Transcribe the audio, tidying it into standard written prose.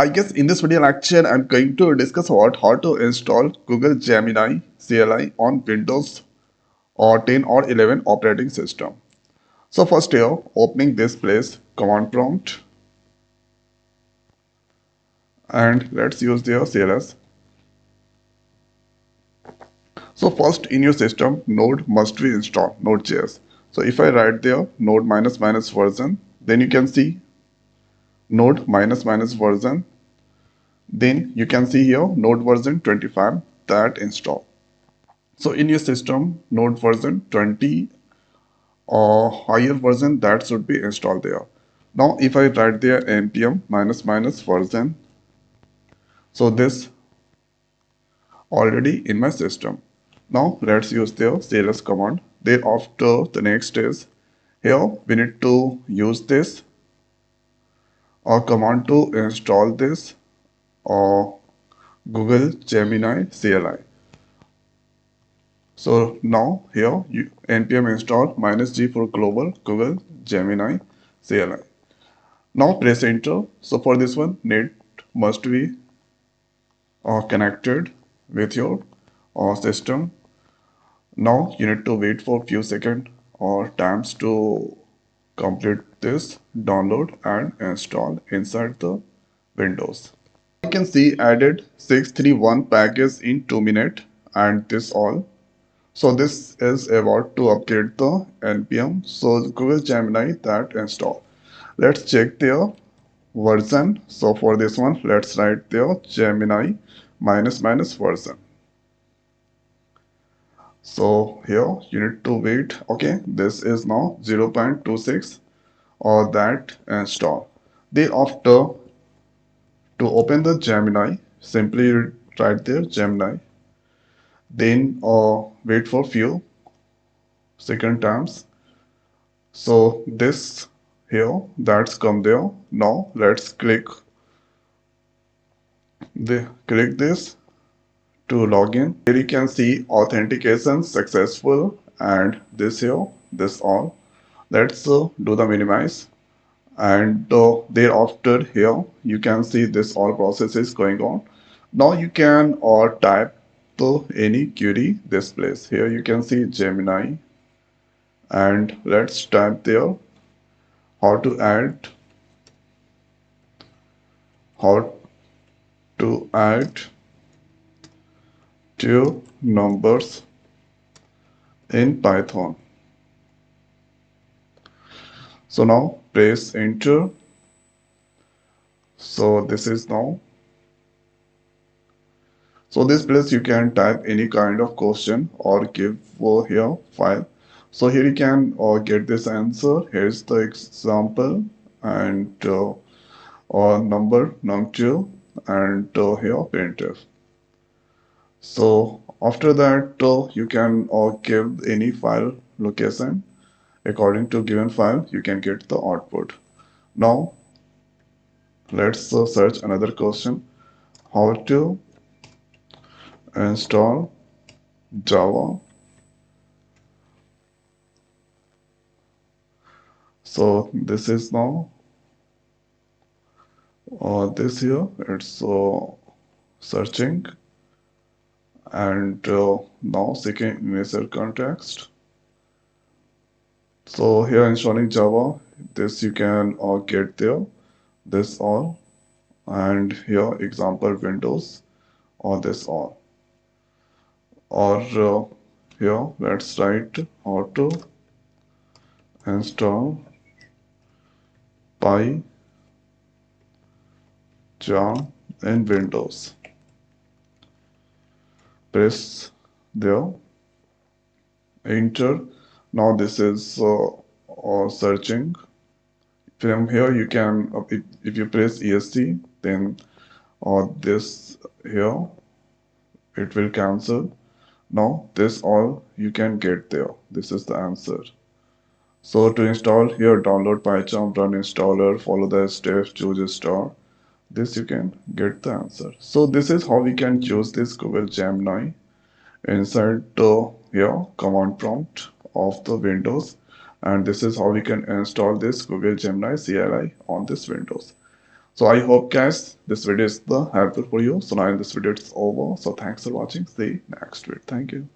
I guess in this video lecture, I'm going to discuss about how to install Google Gemini CLI on Windows or 10 or 11 operating system. So first here, opening this place, command prompt, and let's use the CLS. So first in your system, Node must be installed, Node.js. So if I write there Node minus minus version, then you can see Node minus minus version. Then you can see here Node version 25 that install. So in your system, Node version 20 or higher version that should be installed there. Now if I write there npm minus minus version, so this already in my system. Now let's use the cls command. Thereafter the next is here we need to use this or command to install this or Google Gemini CLI. So now here npm install -g for global Google Gemini CLI. Now press enter. So for this one, net must be connected with your system. Now you need to wait for few seconds or times to complete this download and install inside the Windows. You can see added 631 package in 2 minutes and this all. So this is about to upgrade the npm. So Google Gemini that install. Let's check their version. So for this one, let's write their Gemini minus minus version. So here you need to wait. Okay, this is now 0.26 or that install. Thereafter, to open the Gemini, simply write there Gemini. Then wait for few second times. So this here that's come there. Now let's click this to log in. Here you can see authentication successful and this here, this all. Let's do the minimize and thereafter here you can see this all process is going on. Now you can type any query this place. Here you can see Gemini and let's type there how to add two numbers in Python. So now press enter. So this is now. So this place you can type any kind of question or give here file. So here you can get this answer. Here's the example and number num2 and here printf. So after that you can give any file location. According to given file you can get the output. Now let's search another question. How to install Java. So this is now this here it's searching and now seeking initial context. So here installing Java, this you can get there, this all, and here example Windows or this all, or here let's write how to install PyCharm in Windows. Press there, enter. Now this is searching. From here you can if you press ESC, then this here it will cancel. Now this all you can get there. This is the answer. So to install here, download PyCharm, run installer, follow the steps, choose a star. This you can get the answer. So this is how we can choose this Google Gemini inside here command prompt of the Windows, and this is how we can install this Google Gemini CLI on this Windows. So I hope guys this video is the helpful for you. So now in this video it's over. So thanks for watching. See you next video. Thank you.